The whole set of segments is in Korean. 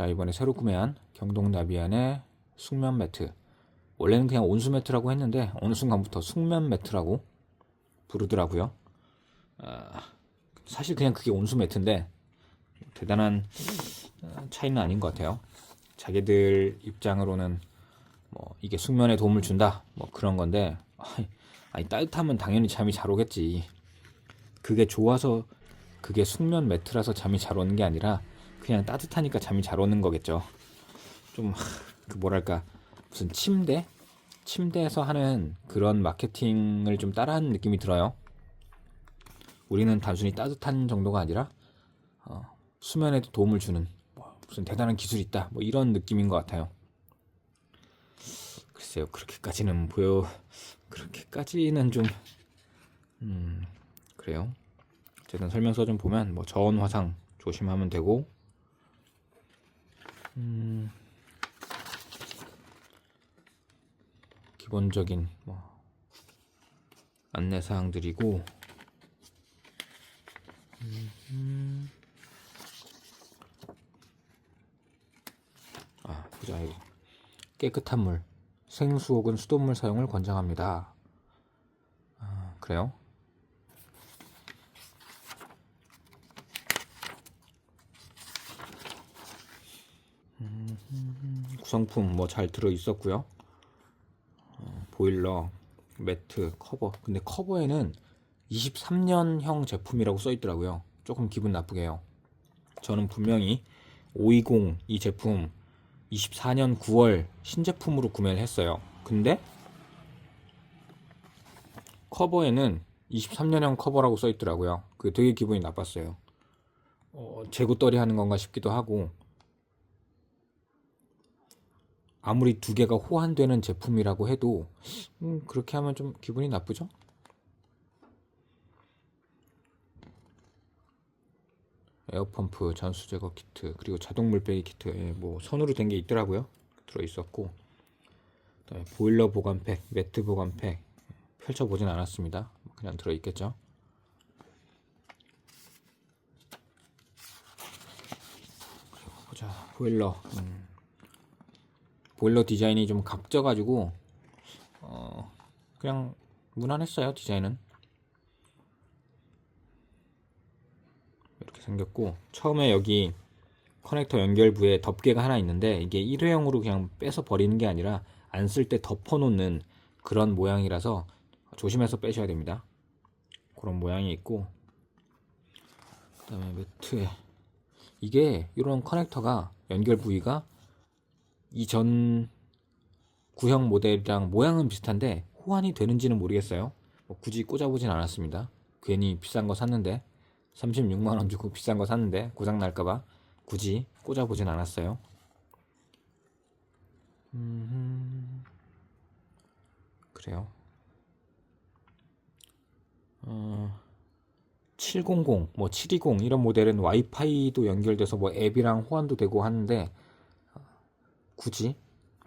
자, 이번에 새로 구매한 경동 나비안의 숙면 매트. 원래는 그냥 온수 매트라고 했는데 어느 순간부터 숙면 매트라고 부르더라고요. 사실 그냥 그게 온수 매트인데 대단한 차이는 아닌 것 같아요. 자기들 입장으로는 뭐 이게 숙면에 도움을 준다 뭐 그런 건데, 아니 따뜻하면 당연히 잠이 잘 오겠지. 그게 좋아서 그게 숙면 매트라서 잠이 잘 오는 게 아니라 그냥 따뜻하니까 잠이 잘 오는 거겠죠. 좀 그 뭐랄까, 무슨 침대에서 하는 그런 마케팅을 좀 따라하는 느낌이 들어요. 우리는 단순히 따뜻한 정도가 아니라 수면에도 도움을 주는 무슨 대단한 기술이 있다 뭐 이런 느낌인 것 같아요. 글쎄요, 그렇게까지는 좀 그래요. 어쨌든 설명서 좀 보면 뭐 저온 화상 조심하면 되고, 기본적인 뭐 안내 사항들이고, 보자. 이거 깨끗한 물, 생수 혹은 수돗물 사용을 권장합니다. 그래요? 구성품 뭐 잘 들어 있었고요. 보일러, 매트, 커버. 근데 커버에는 23년형 제품이라고 써 있더라고요. 조금 기분 나쁘게 해요. 저는 분명히 520 이 제품 24년 9월 신제품으로 구매를 했어요. 근데 커버에는 23년형 커버라고 써 있더라고요. 그게 되게 기분이 나빴어요. 재고 떨이 하는 건가 싶기도 하고, 아무리 두 개가 호환되는 제품이라고 해도 그렇게 하면 좀 기분이 나쁘죠? 에어펌프, 전수 제거 키트, 그리고 자동 물빼기 키트에 뭐 선으로 된 게 있더라고요. 들어 있었고, 그다음에 보일러 보관팩, 매트 보관팩 펼쳐보진 않았습니다. 그냥 들어 있겠죠. 보자. 보일러 디자인이 좀 각져가지고 그냥 무난했어요. 디자인은 이렇게 생겼고, 처음에 여기 커넥터 연결부에 덮개가 하나 있는데 이게 일회용으로 그냥 빼서 버리는 게 아니라 안 쓸 때 덮어놓는 그런 모양이라서 조심해서 빼셔야 됩니다. 그런 모양이 있고, 그 다음에 매트에 이게 이런 커넥터가 연결 부위가 이전 구형 모델이랑 모양은 비슷한데 호환이 되는지는 모르겠어요. 뭐 굳이 꽂아보진 않았습니다. 괜히 비싼 거 샀는데, 36만원 주고 비싼 거 샀는데 고장 날까봐 굳이 꽂아보진 않았어요. 그래요. 700, 뭐 720 이런 모델은 와이파이도 연결돼서 뭐 앱이랑 호환도 되고 하는데 굳이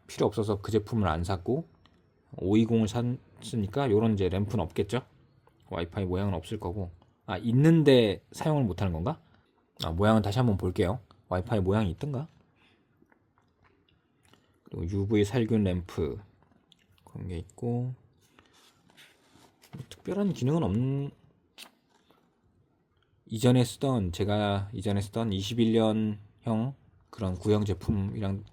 필요 없어서 그 제품을 안 샀고, 520을 샀으니까 요런 이제 램프는 없겠죠. 와이파이 모양은 없을 거고, 있는데 사용을 못하는 건가? 모양은 다시 한번 볼게요. 와이파이 모양이 있던가? 그리고 UV 살균 램프 그런 게 있고, 특별한 기능은 없는, 제가 이전에 쓰던 21년형 그런 구형 제품이랑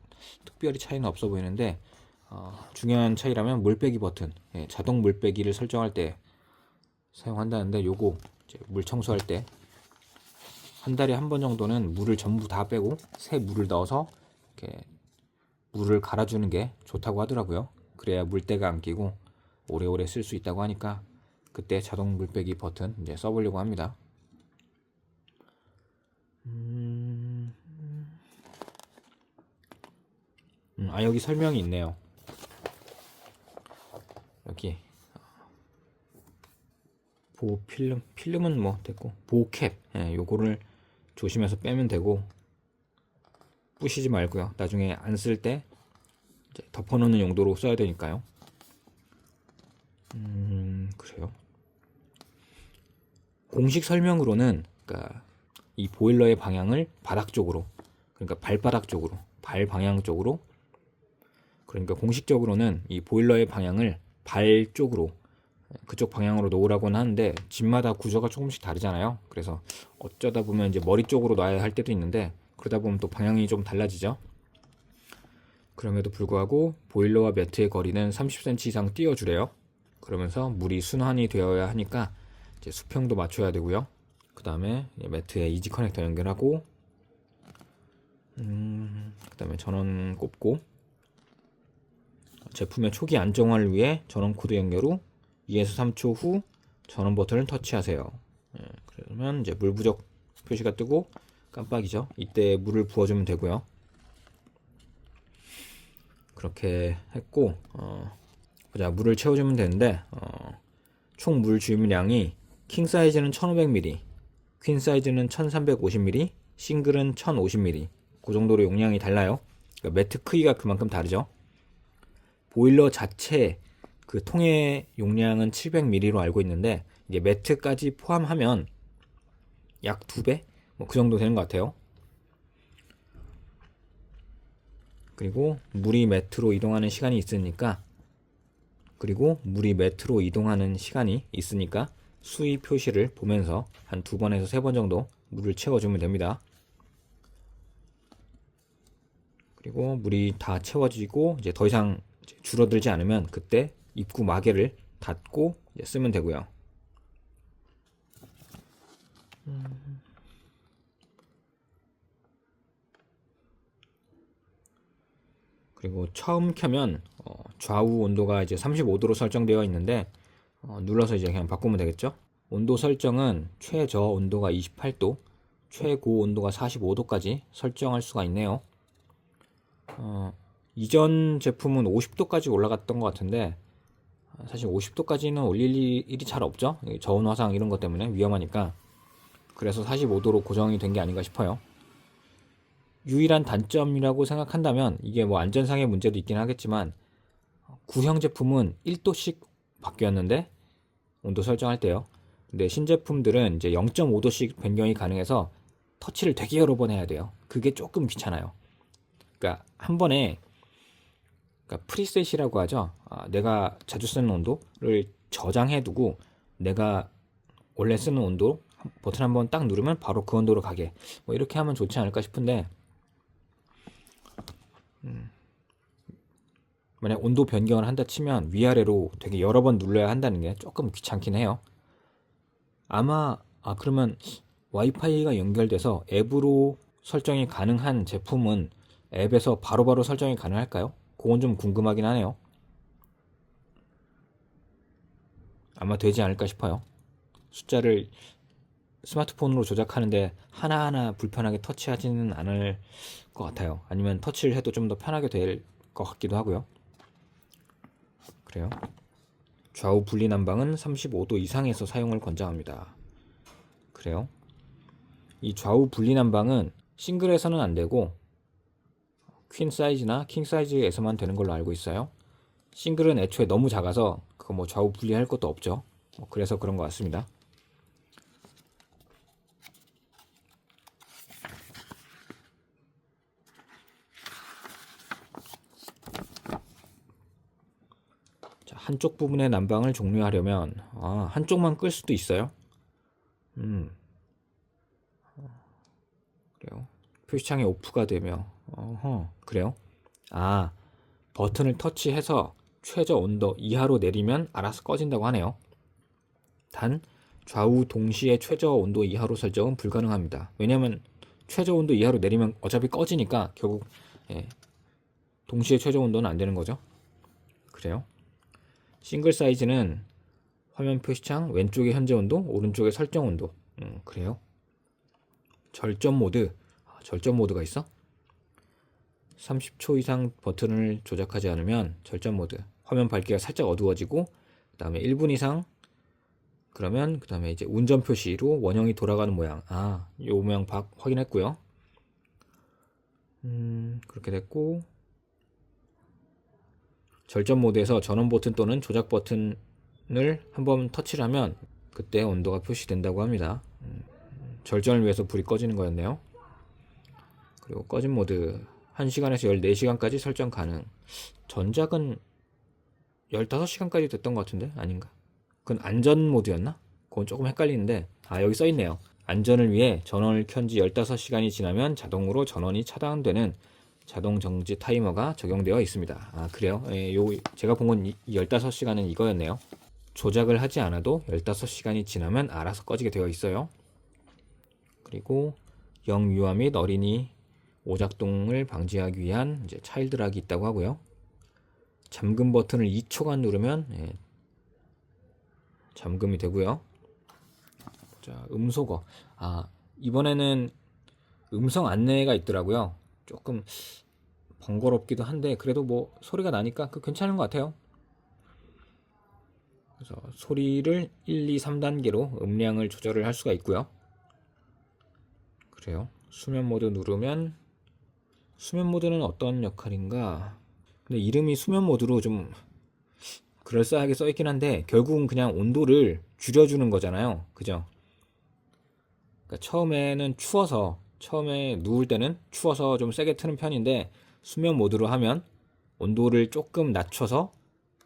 특별히 차이는 없어 보이는데, 중요한 차이라면 물빼기 버튼, 자동 물빼기를 설정할 때 사용한다는데, 요거 이제 물 청소할 때 한 달에 한 번 정도는 물을 전부 다 빼고 새 물을 넣어서 이렇게 물을 갈아주는 게 좋다고 하더라고요. 그래야 물때가 안 끼고 오래오래 쓸 수 있다고 하니까 그때 자동 물빼기 버튼 이제 써보려고 합니다. 여기 설명이 있네요. 여기 보호 필름은 뭐 됐고, 보호캡, 요거를 조심해서 빼면 되고, 부시지 말고요. 나중에 안 쓸 때 덮어놓는 용도로 써야 되니까요. 그래요. 공식 설명으로는, 그러니까 이 보일러의 방향을 바닥 쪽으로, 그러니까 발바닥 쪽으로, 발 방향 쪽으로. 그러니까 공식적으로는 이 보일러의 방향을 발 쪽으로, 그쪽 방향으로 놓으라고는 하는데 집마다 구조가 조금씩 다르잖아요. 그래서 어쩌다 보면 이제 머리 쪽으로 놔야 할 때도 있는데 그러다 보면 또 방향이 좀 달라지죠. 그럼에도 불구하고 보일러와 매트의 거리는 30cm 이상 띄워주래요. 그러면서 물이 순환이 되어야 하니까 이제 수평도 맞춰야 되고요. 그 다음에 매트에 이지 커넥터 연결하고, 그 다음에 전원 꼽고, 제품의 초기 안정화를 위해 전원 코드 연결 후 2에서 3초 후 전원 버튼을 터치하세요. 그러면 이제 물 부족 표시가 뜨고 깜빡이죠. 이때 물을 부어주면 되고요. 그렇게 했고, 보자, 물을 채워주면 되는데, 총 물 주입량이 킹 사이즈는 1500ml, 퀸 사이즈는 1350ml, 싱글은 1050ml. 그 정도로 용량이 달라요. 그러니까 매트 크기가 그만큼 다르죠. 보일러 자체 그 통의 용량은 700ml로 알고 있는데 이게 매트까지 포함하면 약 2배? 뭐 그 정도 되는 것 같아요. 그리고 물이 매트로 이동하는 시간이 있으니까 수위 표시를 보면서 한 2번에서 3번 정도 물을 채워주면 됩니다. 그리고 물이 다 채워지고 이제 더 이상 줄어들지 않으면 그때 입구 마개를 닫고 쓰면 되고요. 그리고 처음 켜면 좌우 온도가 이제 35도로 설정되어 있는데 눌러서 이제 그냥 바꾸면 되겠죠. 온도 설정은 최저 온도가 28도, 최고 온도가 45도까지 설정할 수가 있네요. 이전 제품은 50도까지 올라갔던 것 같은데 사실 50도까지는 올릴 일이 잘 없죠. 저온 화상 이런 것 때문에 위험하니까. 그래서 45도로 고정이 된 게 아닌가 싶어요. 유일한 단점이라고 생각한다면 이게 뭐 안전상의 문제도 있긴 하겠지만 구형 제품은 1도씩 바뀌었는데 온도 설정할 때요. 근데 신제품들은 이제 0.5도씩 변경이 가능해서 터치를 되게 여러 번 해야 돼요. 그게 조금 귀찮아요. 그러니까 한 번에, 그러니까 프리셋이라고 하죠. 내가 자주 쓰는 온도를 저장해 두고 내가 원래 쓰는 온도 버튼 한번 딱 누르면 바로 그 온도로 가게, 뭐 이렇게 하면 좋지 않을까 싶은데, 만약 온도 변경을 한다 치면 위아래로 되게 여러 번 눌러야 한다는 게 조금 귀찮긴 해요. 아마 그러면 와이파이가 연결돼서 앱으로 설정이 가능한 제품은 앱에서 바로바로 설정이 가능할까요? 그건 좀 궁금하긴 하네요. 아마 되지 않을까 싶어요. 숫자를 스마트폰으로 조작하는데 하나하나 불편하게 터치하지는 않을 것 같아요. 아니면 터치를 해도 좀 더 편하게 될 것 같기도 하고요. 그래요. 좌우 분리 난방은 35도 이상에서 사용을 권장합니다. 그래요. 이 좌우 분리 난방은 싱글에서는 안 되고 퀸 사이즈나 킹 사이즈에서만 되는 걸로 알고 있어요. 싱글은 애초에 너무 작아서 그거 뭐 좌우 분리할 것도 없죠. 그래서 그런 것 같습니다. 자, 한쪽 부분의 난방을 종료하려면 한쪽만 끌 수도 있어요. 그래요. 표시창이 오프가 되며 그래요. 버튼을 터치해서 최저 온도 이하로 내리면 알아서 꺼진다고 하네요. 단 좌우 동시에 최저 온도 이하로 설정은 불가능합니다. 왜냐하면 최저 온도 이하로 내리면 어차피 꺼지니까 결국 동시에 최저 온도는 안 되는 거죠. 그래요. 싱글 사이즈는 화면 표시창 왼쪽에 현재 온도, 오른쪽에 설정 온도. 그래요. 절전 모드가 있어? 30초 이상 버튼을 조작하지 않으면 절전 모드, 화면 밝기가 살짝 어두워지고, 그 다음에 1분 이상, 그러면 그 다음에 이제 운전 표시로 원형이 돌아가는 모양. 요 모양 확인했고요. 그렇게 됐고, 절전 모드에서 전원 버튼 또는 조작 버튼을 한번 터치를 하면 그때 온도가 표시된다고 합니다. 절전을 위해서 불이 꺼지는 거였네요. 그리고 꺼진 모드 1시간에서 14시간까지 설정 가능. 전작은 15시간까지 됐던 것 같은데 아닌가? 그건 안전 모드였나? 그건 조금 헷갈리는데 여기 써있네요. 안전을 위해 전원을 켠 지 15시간이 지나면 자동으로 전원이 차단되는 자동 정지 타이머가 적용되어 있습니다. 그래요? 예, 제가 본 건 15시간은 이거였네요. 조작을 하지 않아도 15시간이 지나면 알아서 꺼지게 되어 있어요. 그리고 영유아 및 어린이 오작동을 방지하기 위한 이제 차일드락이 있다고 하고요. 잠금 버튼을 2초간 누르면 잠금이 되고요. 자, 음소거. 이번에는 음성 안내가 있더라고요. 조금 번거롭기도 한데 그래도 뭐 소리가 나니까 괜찮은 것 같아요. 그래서 소리를 1, 2, 3단계로 음량을 조절을 할 수가 있고요. 그래요. 수면 모드 누르면 수면 모드는 어떤 역할인가? 근데 이름이 수면 모드로 좀 그럴싸하게 써있긴 한데 결국은 그냥 온도를 줄여주는 거잖아요. 그죠? 그러니까 처음에 누울 때는 추워서 좀 세게 트는 편인데 수면 모드로 하면 온도를 조금 낮춰서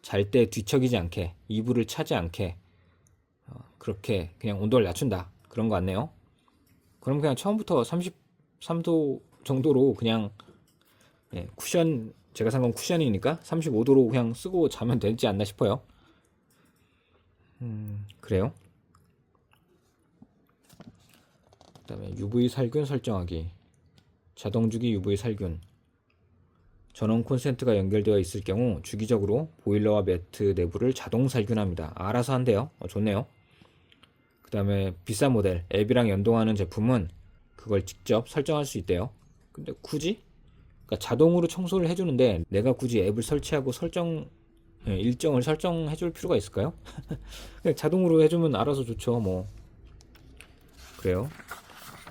잘 때 뒤척이지 않게 이불을 차지 않게 그렇게 그냥 온도를 낮춘다 그런 거 같네요. 그럼 그냥 처음부터 33도 정도로 그냥 쿠션 제가 산 건 쿠션이니까 35도로 그냥 쓰고 자면 되지 않나 싶어요. 그래요. 그 다음에 UV 살균 설정하기. 자동주기 UV 살균. 전원 콘센트가 연결되어 있을 경우 주기적으로 보일러와 매트 내부를 자동 살균합니다. 알아서 한대요. 좋네요. 그 다음에 비싼 모델 앱이랑 연동하는 제품은 그걸 직접 설정할 수 있대요. 근데 굳이? 그러니까 자동으로 청소를 해주는데 내가 굳이 앱을 설치하고 일정을 설정해 줄 필요가 있을까요? 그냥 자동으로 해주면 알아서 좋죠. 뭐 그래요.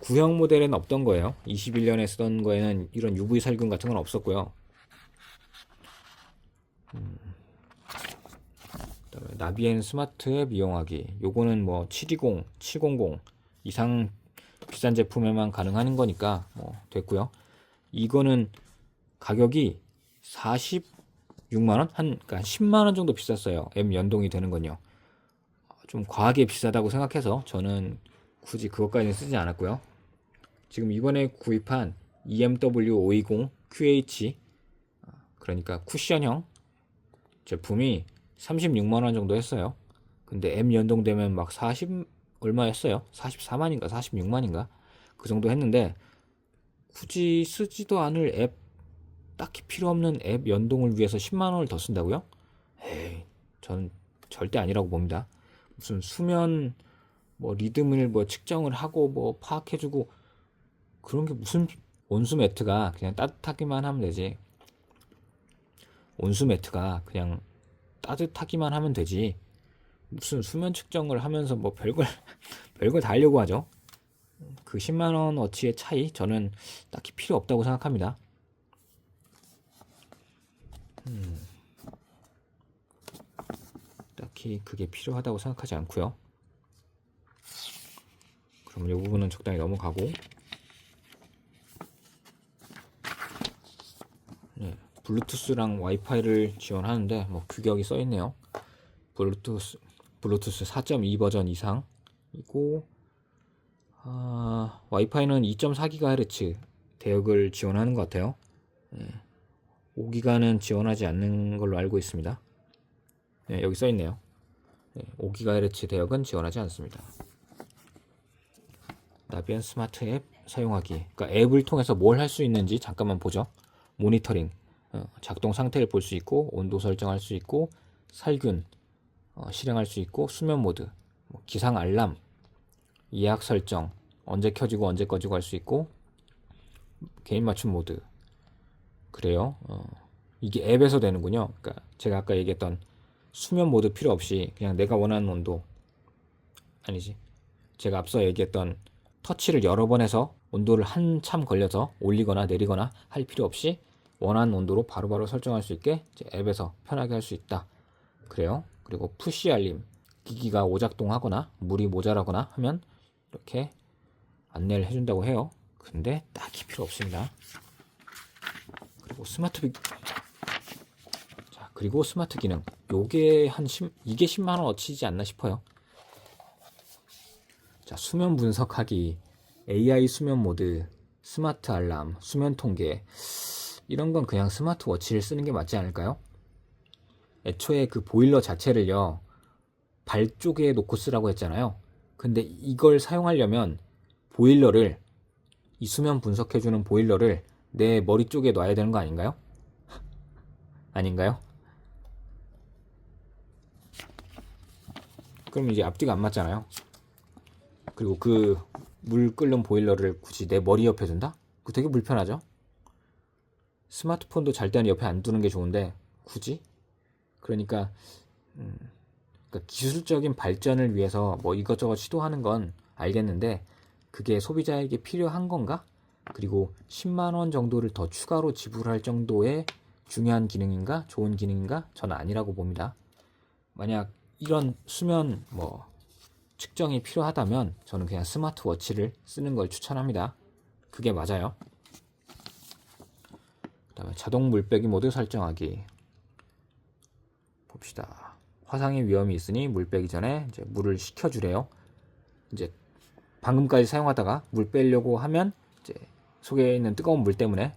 구형 모델에는 없던 거예요. 21년에 쓰던 거에는 이런 UV 살균 같은 건 없었고요. 그다음에 나비엔 스마트 앱 이용하기. 요거는 뭐 720, 700 이상 비싼 제품에만 가능한 거니까 뭐 됐고요. 이거는 가격이 46만원? 그러니까 10만원 정도 비쌌어요. 앱 연동이 되는 건요. 좀 과하게 비싸다고 생각해서 저는 굳이 그것까지는 쓰지 않았고요. 지금 이번에 구입한 EMW 520 QH 그러니까 쿠션형 제품이 36만원 정도 했어요. 근데 앱 연동되면 막 40 얼마였어요? 44만인가 46만인가 그 정도 했는데 굳이 쓰지도 않을 앱 딱히 필요 없는 앱 연동을 위해서 10만원을 더 쓴다고요? 에이, 저는 절대 아니라고 봅니다. 무슨 수면 뭐 리듬을 뭐 측정을 하고 뭐 파악해주고 그런 게 무슨 온수 매트가 그냥 따뜻하기만 하면 되지. 온수 매트가 그냥 따뜻하기만 하면 되지. 무슨 수면 측정을 하면서 뭐 별걸 별걸 다 하려고 하죠. 그 10만원 어치의 차이 저는 딱히 필요 없다고 생각합니다. 딱히 그게 필요하다고 생각하지 않고요. 그럼 이 부분은 적당히 넘어가고 블루투스랑 와이파이를 지원하는데 뭐 규격이 써있네요. 블루투스 4.2 버전 이상이고 와이파이는 2.4GHz 대역을 지원하는 것 같아요. 5기가는 지원하지 않는 걸로 알고 있습니다. 여기 써있네요. 5GHz 대역은 지원하지 않습니다. 나비엔 스마트 앱 사용하기. 그러니까 앱을 통해서 뭘 할 수 있는지 잠깐만 보죠. 모니터링, 작동 상태를 볼 수 있고 온도 설정할 수 있고 살균 실행할 수 있고 수면 모드, 기상 알람, 예약 설정, 언제 켜지고 언제 꺼지고 할 수 있고 개인 맞춤 모드. 그래요. 이게 앱에서 되는군요. 그러니까 제가 아까 얘기했던 수면 모드 필요 없이 그냥 내가 원하는 온도 아니지. 제가 앞서 얘기했던 터치를 여러 번 해서 온도를 한참 걸려서 올리거나 내리거나 할 필요 없이 원하는 온도로 바로바로 설정할 수 있게 앱에서 편하게 할 수 있다. 그래요. 그리고 푸시 알림, 기기가 오작동하거나 물이 모자라거나 하면 이렇게 안내를 해준다고 해요. 근데 딱히 필요 없습니다. 그리고 스마트 기능. 요게 이게 10만원어치지 않나 싶어요. 자, 수면 분석하기, AI 수면 모드, 스마트 알람, 수면 통계. 이런 건 그냥 스마트워치를 쓰는 게 맞지 않을까요? 애초에 그 보일러 자체를요, 발 쪽에 놓고 쓰라고 했잖아요. 근데 이걸 사용하려면 이 수면 분석해주는 보일러를 내 머리 쪽에 놔야 되는 거 아닌가요? 아닌가요? 그럼 이제 앞뒤가 안 맞잖아요. 그리고 그 물 끓는 보일러를 굳이 내 머리 옆에 둔다? 그거 되게 불편하죠? 스마트폰도 잘 때는 옆에 안 두는 게 좋은데 굳이? 그러니까 기술적인 발전을 위해서 뭐 이것저것 시도하는 건 알겠는데 그게 소비자에게 필요한 건가? 그리고 10만원 정도를 더 추가로 지불할 정도의 중요한 기능인가? 좋은 기능인가? 저는 아니라고 봅니다. 만약 이런 수면 측정이 필요하다면 저는 그냥 스마트워치를 쓰는 걸 추천합니다. 그게 맞아요. 그 다음에 자동 물빼기 모드 설정하기. 봅시다. 화상의 위험이 있으니 물 빼기 전에 이제 물을 식혀주래요. 이제 방금까지 사용하다가 물 빼려고 하면 이제 속에 있는 뜨거운 물 때문에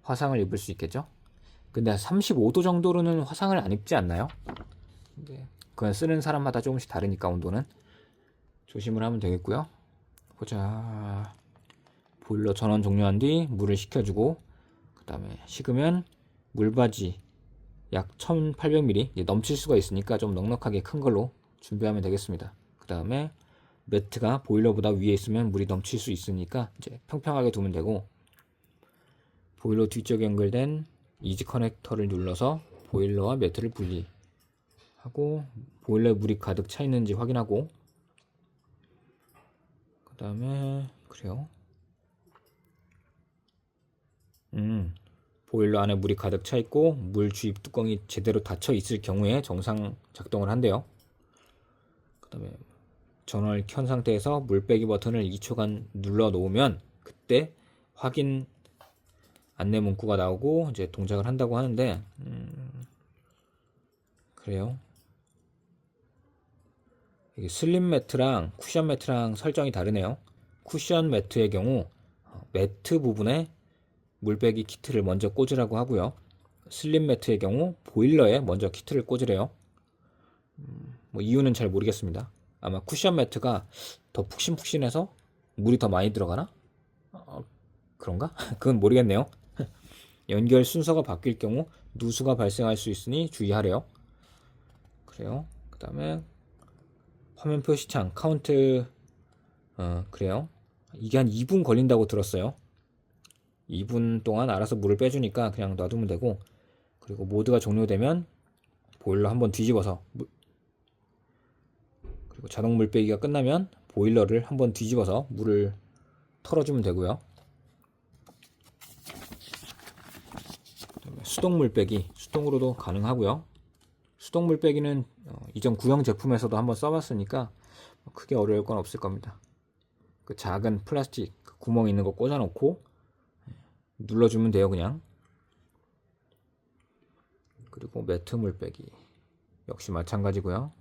화상을 입을 수 있겠죠. 근데 35도 정도로는 화상을 안 입지 않나요? 그건 쓰는 사람마다 조금씩 다르니까 온도는 조심을 하면 되겠고요. 보자. 보일러 전원 종료한 뒤 물을 식혀주고 그 다음에 식으면 물바지 약 1800ml 넘칠 수가 있으니까 좀 넉넉하게 큰 걸로 준비하면 되겠습니다. 그 다음에 매트가 보일러보다 위에 있으면 물이 넘칠 수 있으니까 이제 평평하게 두면 되고, 보일러 뒤쪽에 연결된 이지 커넥터를 눌러서 보일러와 매트를 분리하고 보일러에 물이 가득 차 있는지 확인하고, 그 다음에 그래요. 보일러 안에 물이 가득 차 있고 물 주입 뚜껑이 제대로 닫혀 있을 경우에 정상 작동을 한대요. 그 다음에 전원을 켠 상태에서 물 빼기 버튼을 2초간 눌러 놓으면 그때 확인 안내 문구가 나오고 이제 동작을 한다고 하는데, 그래요. 이게 슬림 매트랑 쿠션 매트랑 설정이 다르네요. 쿠션 매트의 경우 매트 부분에 물빼기 키트를 먼저 꽂으라고 하고요. 슬림 매트의 경우 보일러에 먼저 키트를 꽂으래요. 뭐 이유는 잘 모르겠습니다. 아마 쿠션 매트가 더 푹신푹신해서 물이 더 많이 들어가나? 그런가? 그건 모르겠네요. 연결 순서가 바뀔 경우 누수가 발생할 수 있으니 주의하래요. 그래요. 그 다음에 화면 표시창 카운트. 그래요. 이게 한 2분 걸린다고 들었어요. 2분 동안 알아서 물을 빼주니까 그냥 놔두면 되고, 그리고 모드가 종료되면 보일러 한번 뒤집어서 그리고 자동 물 빼기가 끝나면 보일러를 한번 뒤집어서 물을 털어주면 되고요. 수동 물 빼기, 수동으로도 가능하고요. 수동 물 빼기는 이전 구형 제품에서도 한번 써봤으니까 크게 어려울 건 없을 겁니다. 그 작은 플라스틱 구멍 있는 거 꽂아놓고 눌러주면 돼요, 그냥. 그리고 매트 물 빼기 역시 마찬가지고요.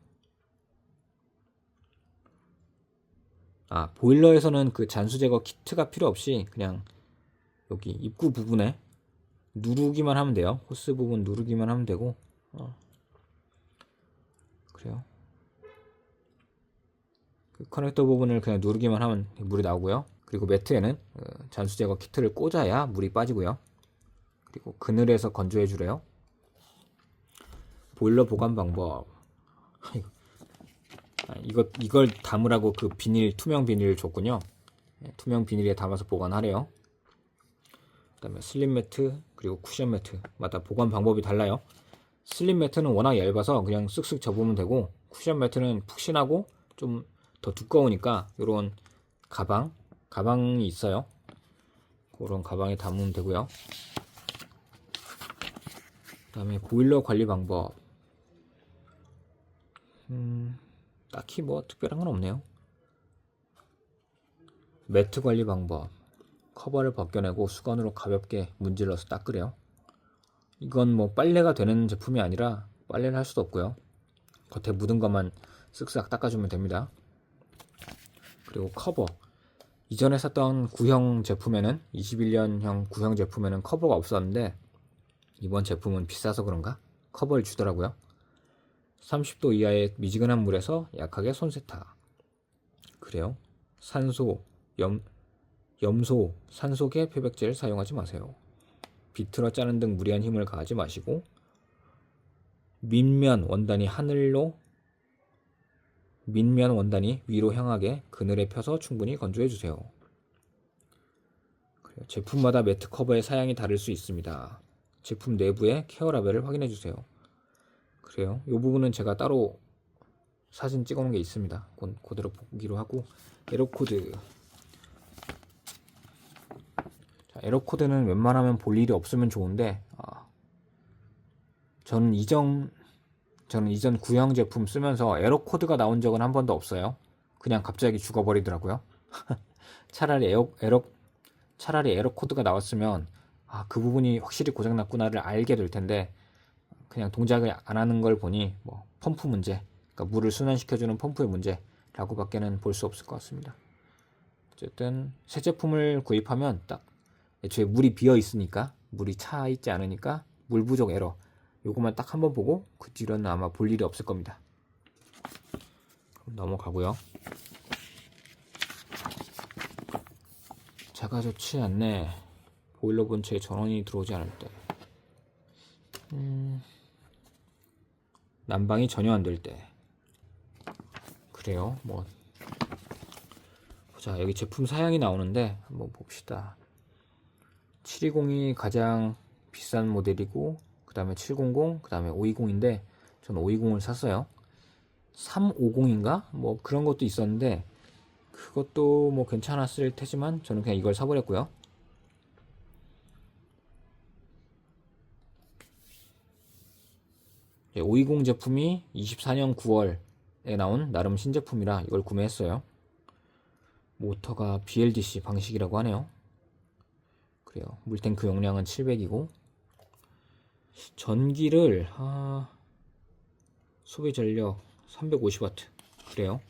보일러에서는 그 잔수 제거 키트가 필요 없이 그냥 여기 입구 부분에 누르기만 하면 돼요. 호스 부분 누르기만 하면 되고, 그래요. 그 커넥터 부분을 그냥 누르기만 하면 물이 나오고요. 그리고 매트에는 잔수 제거 키트를 꽂아야 물이 빠지고요. 그리고 그늘에서 건조해 주래요. 보일러 보관 방법. 이걸 담으라고 그 투명 비닐을 줬군요. 투명 비닐에 담아서 보관하래요. 그 다음에 슬림 매트 그리고 쿠션 매트마다 보관 방법이 달라요. 슬림 매트는 워낙 얇아서 그냥 쓱쓱 접으면 되고, 쿠션 매트는 푹신하고 좀 더 두꺼우니까 이런 가방이 있어요. 그런 가방에 담으면 되고요. 그 다음에 보일러 관리 방법. 딱히 뭐 특별한 건 없네요. 매트 관리 방법. 커버를 벗겨내고 수건으로 가볍게 문질러서 닦으래요. 이건 뭐 빨래가 되는 제품이 아니라 빨래를 할 수도 없고요. 겉에 묻은 것만 쓱싹 닦아주면 됩니다. 그리고 커버. 이전에 샀던 구형 제품에는 21년형 구형 제품에는 커버가 없었는데 이번 제품은 비싸서 그런가? 커버를 주더라고요. 30도 이하의 미지근한 물에서 약하게 손세탁. 그래요. 염소, 산소계 표백제를 사용하지 마세요. 비틀어 짜는 등 무리한 힘을 가하지 마시고 민면 원단이 위로 향하게 그늘에 펴서 충분히 건조해 주세요. 제품마다 매트 커버의 사양이 다를 수 있습니다. 제품 내부의 케어 라벨을 확인해 주세요. 그래요. 이 부분은 제가 따로 사진 찍어 놓은 게 있습니다. 그대로 보기로 하고 에러코드. 자, 에러코드는 웬만하면 볼 일이 없으면 좋은데 저는 이전 구형 제품 쓰면서 에러코드가 나온 적은 한 번도 없어요. 그냥 갑자기 죽어버리더라고요. 차라리 에러코드가 나왔으면 그 부분이 확실히 고장났구나를 알게 될 텐데 그냥 동작을 안 하는 걸 보니 뭐 펌프 문제, 그러니까 물을 순환시켜주는 펌프의 문제라고 밖에는 볼 수 없을 것 같습니다. 어쨌든 새 제품을 구입하면 딱 애초에 물이 비어 있으니까, 물이 차 있지 않으니까 물 부족 에러, 요것만 딱 한번 보고 그 뒤로는 아마 볼 일이 없을 겁니다. 넘어가고요. 차가 좋지 않네. 보일러 근처에 전원이 들어오지 않을 때, 난방이 전혀 안 될 때. 그래요. 뭐 보자. 여기 제품 사양이 나오는데 한번 봅시다. 720이 가장 비싼 모델이고 그 다음에 700, 그 다음에 520인데 저는 520을 샀어요. 350인가? 뭐 그런 것도 있었는데 그것도 뭐 괜찮았을 테지만 저는 그냥 이걸 사버렸고요. 예, 520 제품이 24년 9월에 나온 나름 신제품이라 이걸 구매했어요. 모터가 BLDC 방식이라고 하네요. 그래요. 물탱크 용량은 700이고 전기를 소비 전력 350W. 그래요.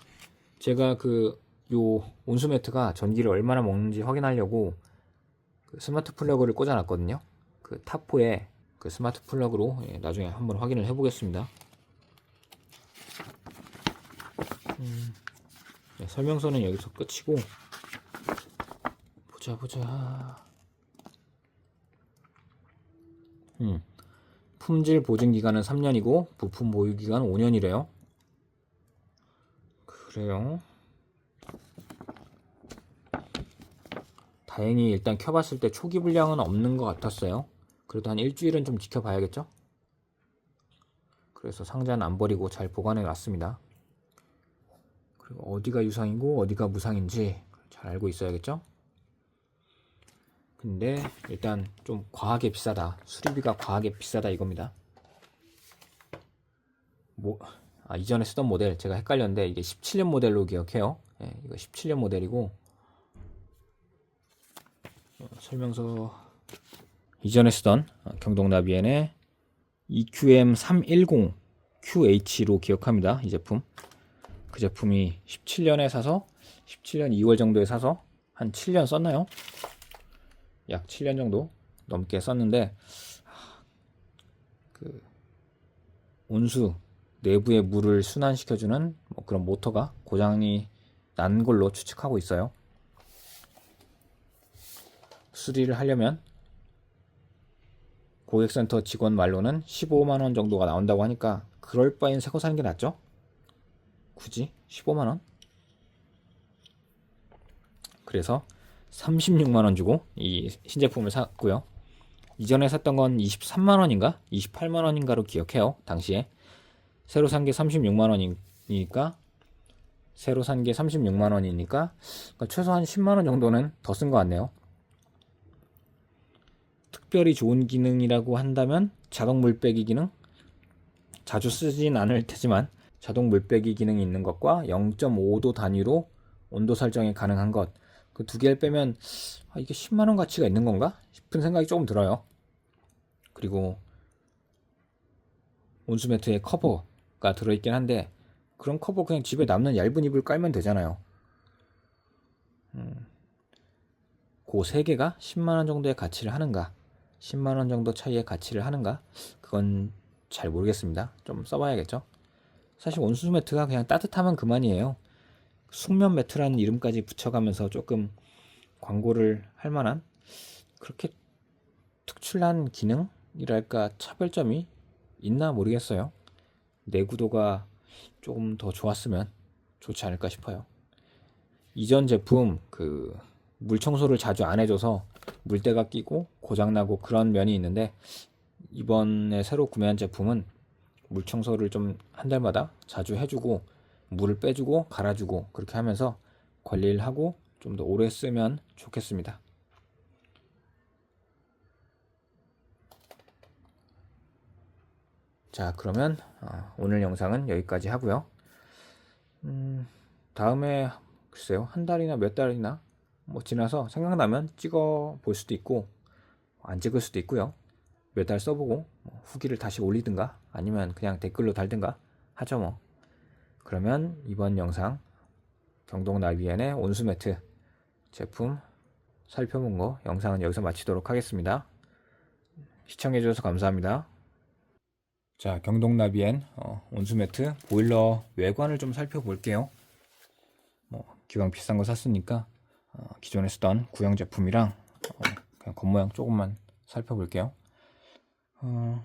제가 요 온수매트가 전기를 얼마나 먹는지 확인하려고 그 스마트 플러그를 꽂아놨거든요. 그 타포에 그 스마트 플러그로 나중에 한번 확인을 해보겠습니다. 네, 설명서는 여기서 끝이고 보자. 품질 보증 기간은 3년이고 부품 보유 기간은 5년이래요. 그래요. 다행히 일단 켜봤을 때 초기 불량은 없는 것 같았어요. 그래도 한 일주일은 좀 지켜봐야겠죠? 그래서 상자는 안 버리고 잘 보관해 놨습니다. 그리고 어디가 유상이고 어디가 무상인지 잘 알고 있어야겠죠? 근데 일단 좀 과하게 비싸다, 수리비가 과하게 비싸다 이겁니다. 이전에 쓰던 모델 제가 헷갈렸는데 이게 17년 모델로 기억해요. 이거 17년 모델이고 설명서 이전에 쓰던 경동나비엔의 EQM310 QH로 기억합니다. 이 제품. 그 제품이 17년에 사서 17년 2월 정도에 사서 한 7년 썼나요? 약 7년 정도 넘게 썼는데 그 온수 내부의 물을 순환시켜주는 뭐 그런 모터가 고장이 난 걸로 추측하고 있어요. 수리를 하려면 고객센터 직원 말로는 15만원 정도가 나온다고 하니까 그럴 바엔 새거 사는 게 낫죠? 굳이 15만원? 그래서 36만원 주고 이 신제품을 샀고요. 이전에 샀던 건 23만원인가 28만원인가로 기억해요. 당시에 새로 산 게 36만원이니까 그러니까 최소한 10만원 정도는 더 쓴 것 같네요. 특별히 좋은 기능이라고 한다면 자동 물빼기 기능, 자주 쓰진 않을 테지만 자동 물빼기 기능이 있는 것과 0.5도 단위로 온도 설정이 가능한 것, 그 두 개를 빼면 이게 10만 원 가치가 있는 건가 싶은 생각이 조금 들어요. 그리고 온수매트에 커버가 들어있긴 한데 그런 커버 그냥 집에 남는 얇은 이불 깔면 되잖아요. 그 세 개가 10만 원 정도의 가치를 하는가, 10만 원 정도 차이의 가치를 하는가, 그건 잘 모르겠습니다. 좀 써봐야겠죠. 사실 온수 매트가 그냥 따뜻하면 그만이에요. 숙면 매트라는 이름까지 붙여가면서 조금 광고를 할 만한 그렇게 특출난 기능이랄까 차별점이 있나 모르겠어요. 내구도가 조금 더 좋았으면 좋지 않을까 싶어요. 이전 제품 그 물 청소를 자주 안 해줘서 물때가 끼고 고장나고 그런 면이 있는데 이번에 새로 구매한 제품은 물 청소를 좀 한 달마다 자주 해주고 물을 빼주고 갈아주고 그렇게 하면서 관리를 하고 좀 더 오래 쓰면 좋겠습니다. 자, 그러면 오늘 영상은 여기까지 하고요. 다음에 글쎄요, 한 달이나 몇 달이나 뭐 지나서 생각나면 찍어 볼 수도 있고 안 찍을 수도 있고요. 몇 달 써보고 후기를 다시 올리든가 아니면 그냥 댓글로 달든가 하죠 뭐. 그러면 이번 영상 경동나비엔의 온수매트 제품 살펴본 거 영상은 여기서 마치도록 하겠습니다. 시청해주셔서 감사합니다. 자, 경동나비엔 온수매트 보일러 외관을 좀 살펴볼게요. 기왕 비싼 거 샀으니까 기존에 쓰던 구형 제품이랑 그냥 겉모양 조금만 살펴볼게요.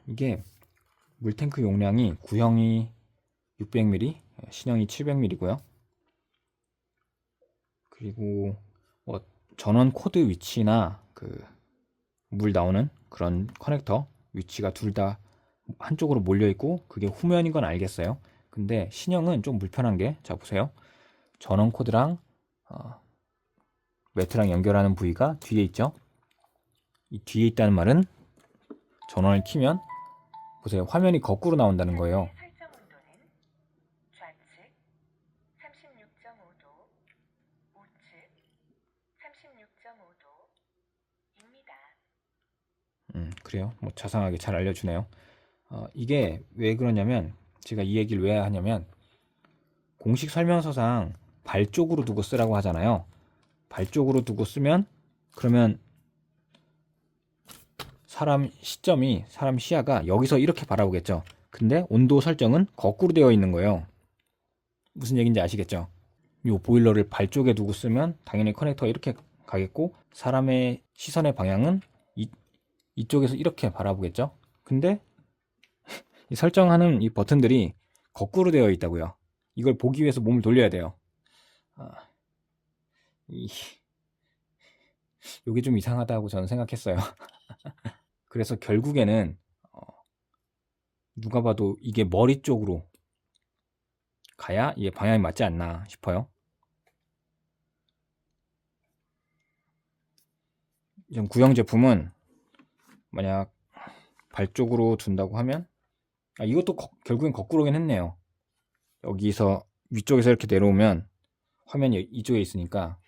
이게 물탱크 용량이 구형이 600ml, 신형이 700ml고요. 그리고 뭐 전원 코드 위치나 그 물 나오는 그런 커넥터 위치가 둘 다 한쪽으로 몰려 있고 그게 후면인 건 알겠어요. 근데 신형은 좀 불편한 게, 자 보세요. 전원 코드랑 매트랑 연결하는 부위가 뒤에 있죠. 이 뒤에 있다는 말은 전원을 키면 보세요. 화면이 거꾸로 나온다는 거예요. 설정 온도는 좌측 36.5도, 우측 36.5도입니다. 그래요. 뭐 자상하게 잘 알려주네요. 이게 왜 그러냐면 제가 이 얘기를 왜 하냐면 공식 설명서상 발 쪽으로 두고 쓰라고 하잖아요. 발 쪽으로 두고 쓰면 그러면 사람 시야가 여기서 이렇게 바라보겠죠. 근데 온도 설정은 거꾸로 되어 있는 거예요. 무슨 얘기인지 아시겠죠? 이 보일러를 발 쪽에 두고 쓰면 당연히 커넥터가 이렇게 가겠고 사람의 시선의 방향은 이쪽에서 이렇게 바라보겠죠. 근데 이 설정하는 이 버튼들이 거꾸로 되어 있다고요. 이걸 보기 위해서 몸을 돌려야 돼요. 이게 좀 이상하다고 저는 생각했어요. 그래서 결국에는 누가 봐도 이게 머리 쪽으로 가야 이게 방향이 맞지 않나 싶어요. 좀 구형 제품은 만약 발 쪽으로 둔다고 하면 이것도 결국엔 거꾸로긴 했네요. 여기서 위쪽에서 이렇게 내려오면 화면이 이쪽에 있으니까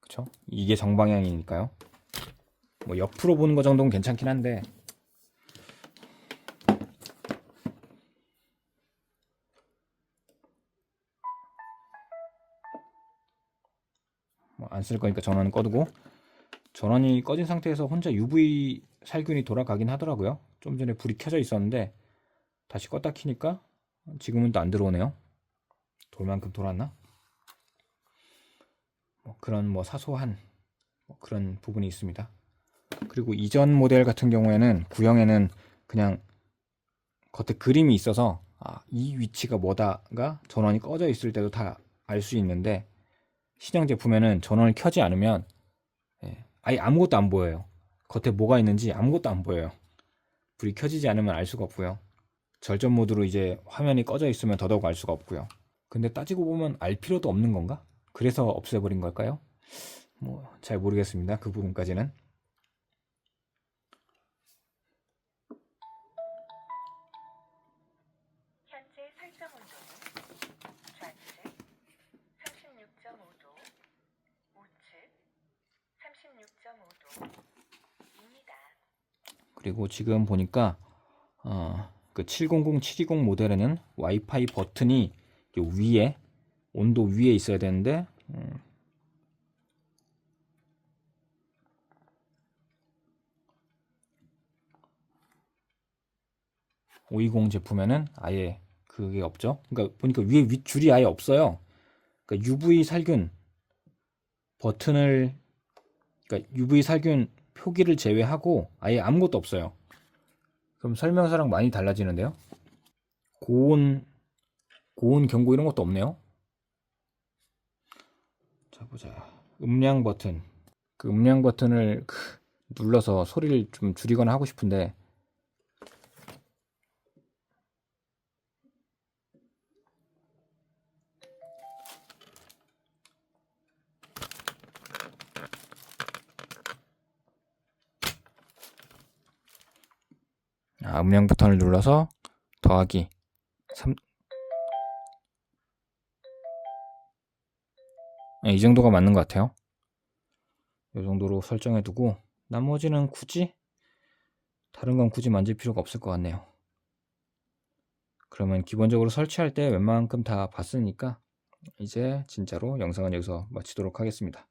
그쵸? 이게 정방향이니까요. 뭐 옆으로 보는 거 정도는 괜찮긴 한데 뭐 안 쓸 거니까 전원은 꺼두고, 전원이 꺼진 상태에서 혼자 UV 살균이 돌아가긴 하더라고요. 좀 전에 불이 켜져 있었는데 다시 껐다 키니까 지금은 또 안 들어오네요. 돌만큼 돌았나? 뭐 그런 뭐 사소한 그런 부분이 있습니다. 그리고 이전 모델 같은 경우에는 구형에는 그냥 겉에 그림이 있어서 이 위치가 뭐다가 전원이 꺼져 있을 때도 다 알 수 있는데 신형 제품에는 전원을 켜지 않으면 아예 아무것도 안 보여요. 겉에 뭐가 있는지 아무것도 안 보여요. 불이 켜지지 않으면 알 수가 없고요. 절전 모드로 이제 화면이 꺼져 있으면 더더욱 알 수가 없고요. 근데 따지고 보면 알 필요도 없는 건가? 그래서 없애버린 걸까요? 뭐 잘 모르겠습니다. 그 부분까지는. 현재 설정 온도는 좌측 36.5도, 우측 그리고 지금 보니까 그 700, 720 모델에는 와이파이 버튼이 요 위에 온도 위에 있어야 되는데 520 제품에는 아예 그게 없죠. 그러니까 보니까 위에 윗줄이 아예 없어요. 그러니까 UV 살균 버튼을, 그러니까 UV 살균 표기를 제외하고 아예 아무것도 없어요. 그럼 설명서랑 많이 달라지는데요. 고온 경고 이런 것도 없네요. 자, 보자. 음량 버튼. 그 음량 버튼을 눌러서 소리를 좀 줄이거나 하고 싶은데 음량 버튼을 눌러서 더하기 3, 이 정도가 맞는 것 같아요. 이 정도로 설정해 두고 나머지는 다른 건 굳이 만질 필요가 없을 것 같네요. 그러면 기본적으로 설치할 때 웬만큼 다 봤으니까 이제 진짜로 영상은 여기서 마치도록 하겠습니다.